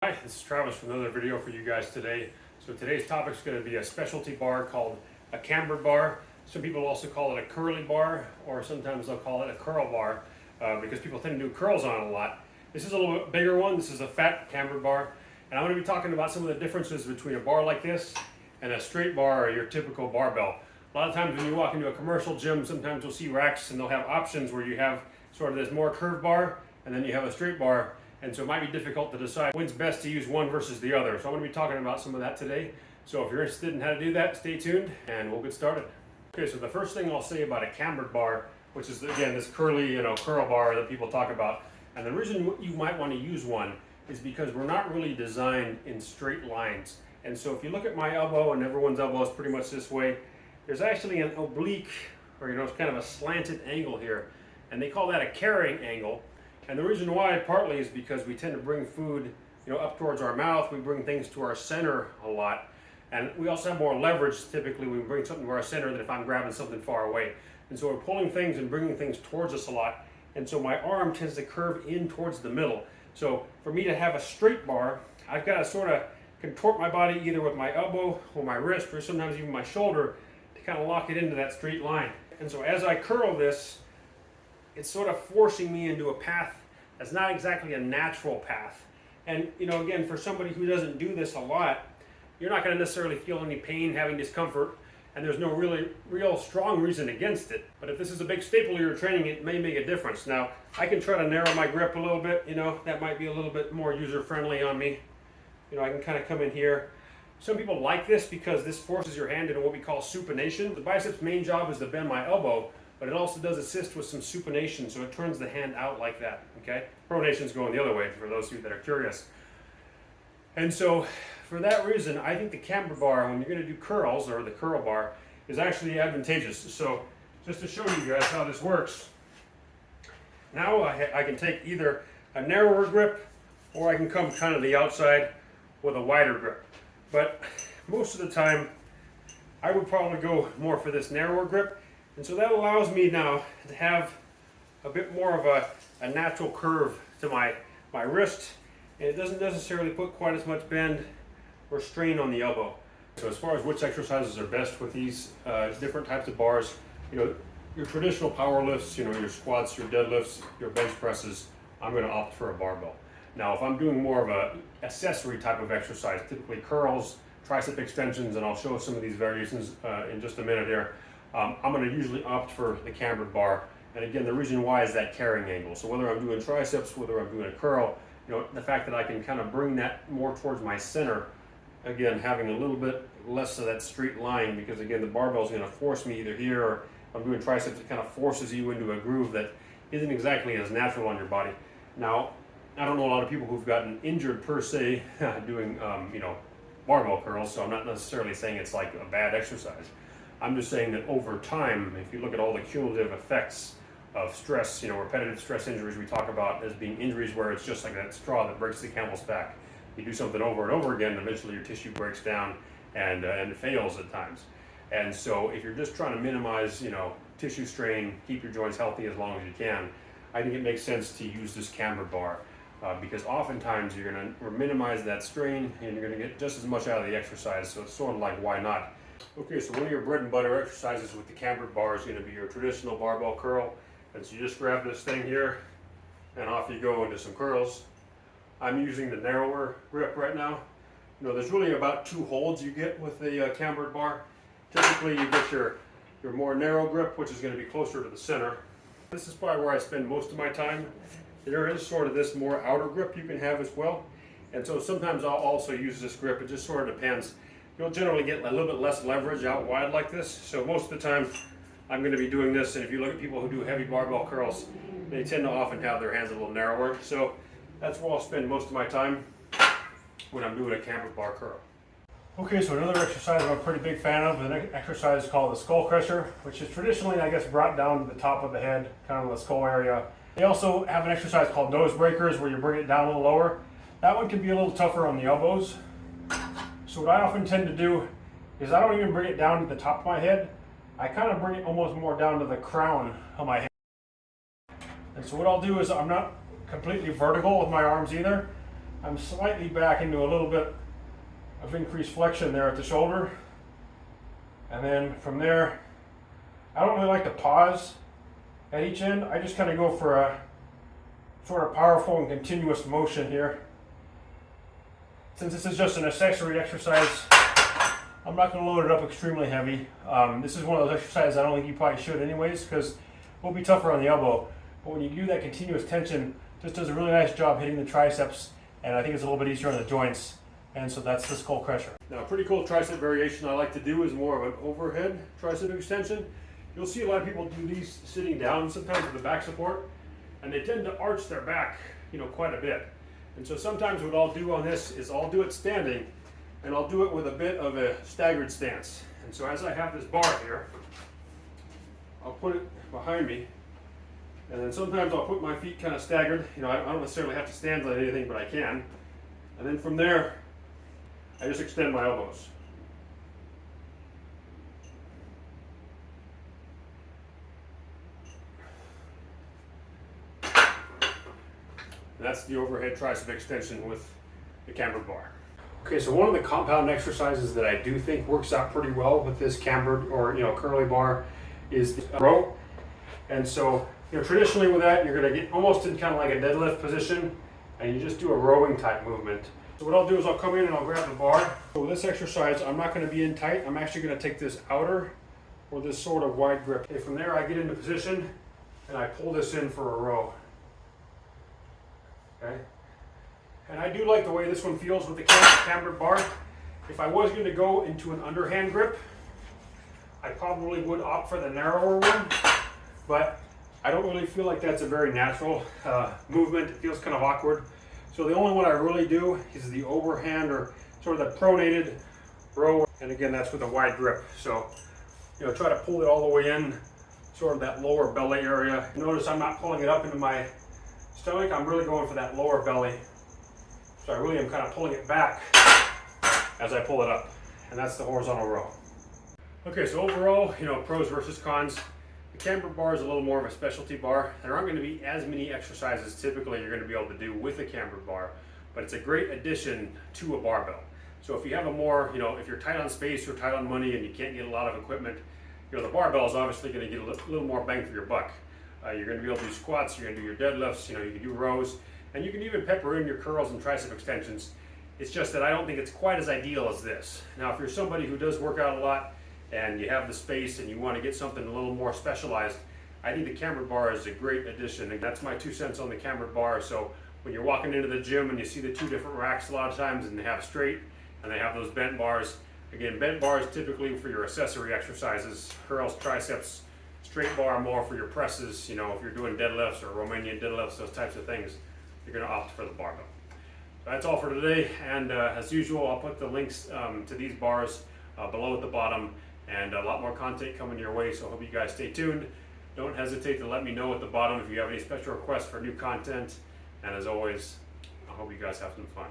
Hi, this is Travis with another video for you guys today. So today's topic is going to be a specialty bar called a cambered bar. Some people also call it a curly bar, or sometimes they'll call it a curl bar because people tend to do curls on it a lot. This is a little bit bigger one. This is a fat cambered bar, and I'm going to be talking about some of the differences between a bar like this and a straight bar or your typical barbell. A lot of times when you walk into a commercial gym, sometimes you'll see racks and they'll have options where you have sort of this more curved bar and then you have a straight bar. And so it might be difficult to decide when's best to use one versus the other. So I'm going to be talking about some of that today. So if you're interested in how to do that, stay tuned and we'll get started. Okay, so the first thing I'll say about a cambered bar, which is again this curly, curl bar that people talk about. And the reason you might want to use one is because we're not really designed in straight lines. And so if you look at my elbow, and everyone's elbow is pretty much this way, there's actually an oblique, or it's kind of a slanted angle here. And they call that a carrying angle. And the reason why partly is because we tend to bring food up towards our mouth. We bring things to our center a lot. And we also have more leverage typically when we bring something to our center than if I'm grabbing something far away. And so we're pulling things and bringing things towards us a lot. And so my arm tends to curve in towards the middle. So for me to have a straight bar, I've got to sort of contort my body either with my elbow or my wrist or sometimes even my shoulder to kind of lock it into that straight line. And so as I curl this, it's sort of forcing me into a path that's not exactly a natural path. And again, for somebody who doesn't do this a lot, you're not going to necessarily feel any pain, having discomfort, and there's no real strong reason against it. But if this is a big staple of your training, it may make a difference. Now, I can try to narrow my grip a little bit, that might be a little bit more user-friendly on me. I can kind of come in here. Some people like this because this forces your hand into what we call supination. The bicep's main job is to bend my elbow, but it also does assist with some supination, so it turns the hand out like that, okay? Pronation's going the other way for those of you that are curious. And so, for that reason, I think the cambered bar, when you're gonna do curls, or the curl bar, is actually advantageous. So, just to show you guys how this works, now I can take either a narrower grip, or I can come kind of the outside with a wider grip. But most of the time, I would probably go more for this narrower grip. And so that allows me now to have a bit more of a natural curve to my wrist, and it doesn't necessarily put quite as much bend or strain on the elbow. So as far as which exercises are best with these different types of bars, your traditional power lifts, your squats, your deadlifts, your bench presses, I'm going to opt for a barbell. Now if I'm doing more of a accessory type of exercise, typically curls, tricep extensions, and I'll show some of these variations in just a minute here, I'm going to usually opt for the cambered bar. And again, the reason why is that carrying angle. So whether I'm doing triceps, whether I'm doing a curl, the fact that I can kind of bring that more towards my center, again, having a little bit less of that straight line, because again, the barbell is going to force me either here, or if I'm doing triceps, it kind of forces you into a groove that isn't exactly as natural on your body. Now, I don't know a lot of people who've gotten injured per se doing, barbell curls, so I'm not necessarily saying it's like a bad exercise. I'm just saying that over time, if you look at all the cumulative effects of stress, repetitive stress injuries we talk about as being injuries where it's just like that straw that breaks the camel's back. You do something over and over again, eventually your tissue breaks down and it fails at times. And so if you're just trying to minimize, tissue strain, keep your joints healthy as long as you can, I think it makes sense to use this cambered bar because oftentimes you're going to minimize that strain and you're going to get just as much out of the exercise. So it's sort of like, why not? Okay, so one of your bread and butter exercises with the cambered bar is going to be your traditional barbell curl. And so you just grab this thing here and off you go into some curls. I'm using the narrower grip right now. There's really about 2 holds you get with the cambered bar. Typically you get your more narrow grip, which is going to be closer to the center. This is probably where I spend most of my time. There is sort of this more outer grip you can have as well. And so sometimes I'll also use this grip. It just sort of depends. You'll generally get a little bit less leverage out wide like this. So most of the time I'm going to be doing this, and if you look at people who do heavy barbell curls, they tend to often have their hands a little narrower. So that's where I'll spend most of my time when I'm doing a cambered bar curl. Okay, so another exercise I'm a pretty big fan of, an exercise called the skull crusher, which is traditionally, I guess, brought down to the top of the head, kind of the skull area. They also have an exercise called nose breakers, where you bring it down a little lower. That one can be a little tougher on the elbows. So what I often tend to do is I don't even bring it down to the top of my head. I kind of bring it almost more down to the crown of my head. And so what I'll do is I'm not completely vertical with my arms either. I'm slightly back into a little bit of increased flexion there at the shoulder. And then from there, I don't really like to pause at each end. I just kind of go for a sort of powerful and continuous motion here. Since this is just an accessory exercise, I'm not going to load it up extremely heavy. This is one of those exercises I don't think you probably should anyways, because it will be tougher on the elbow. But when you do that continuous tension, it just does a really nice job hitting the triceps, and I think it's a little bit easier on the joints. And so that's the skull crusher. Now, a pretty cool tricep variation I like to do is more of an overhead tricep extension. You'll see a lot of people do these sitting down, sometimes with the back support, and they tend to arch their back, quite a bit. And so sometimes what I'll do on this is I'll do it standing, and I'll do it with a bit of a staggered stance. And so as I have this bar here, I'll put it behind me, and then sometimes I'll put my feet kind of staggered. I don't necessarily have to stand on anything, but I can. And then from there, I just extend my elbows. And that's the overhead tricep extension with the cambered bar. Okay, so one of the compound exercises that I do think works out pretty well with this cambered or curly bar is the row. And so traditionally with that, you're going to get almost in kind of like a deadlift position, and you just do a rowing type movement. So what I'll do is I'll come in and I'll grab the bar. So with this exercise, I'm not going to be in tight. I'm actually going to take this outer or this sort of wide grip. Okay, from there I get into position and I pull this in for a row. Okay. And I do like the way this one feels with the cambered bar. If I was going to go into an underhand grip, I probably would opt for the narrower one, but I don't really feel like that's a very natural movement. It feels kind of awkward. So the only one I really do is the overhand or sort of the pronated row. And again, that's with a wide grip. So, try to pull it all the way in, sort of that lower belly area. Notice I'm not pulling it up into my stomach. I'm really going for that lower belly. So I really am kind of pulling it back as I pull it up. And that's the horizontal row. Okay, so overall, pros versus cons. The cambered bar is a little more of a specialty bar. There aren't going to be as many exercises typically you're going to be able to do with a cambered bar, but it's a great addition to a barbell. So if you have a more, if you're tight on space or tight on money and you can't get a lot of equipment, the barbell is obviously going to get a little more bang for your buck. You're going to be able to do squats, you're going to do your deadlifts, you can do rows, and you can even pepper in your curls and tricep extensions. It's just that I don't think it's quite as ideal as this. Now, if you're somebody who does work out a lot, and you have the space and you want to get something a little more specialized, I think the cambered bar is a great addition. And that's my 2 cents on the cambered bar. So when you're walking into the gym and you see the 2 different racks a lot of times, and they have straight and they have those bent bars. Again, bent bars typically for your accessory exercises, curls, triceps. Straight bar more for your presses, if you're doing deadlifts or Romanian deadlifts, those types of things, you're going to opt for the barbell. So that's all for today, and as usual, I'll put the links to these bars below at the bottom, and a lot more content coming your way, so I hope you guys stay tuned. Don't hesitate to let me know at the bottom if you have any special requests for new content, and as always, I hope you guys have some fun.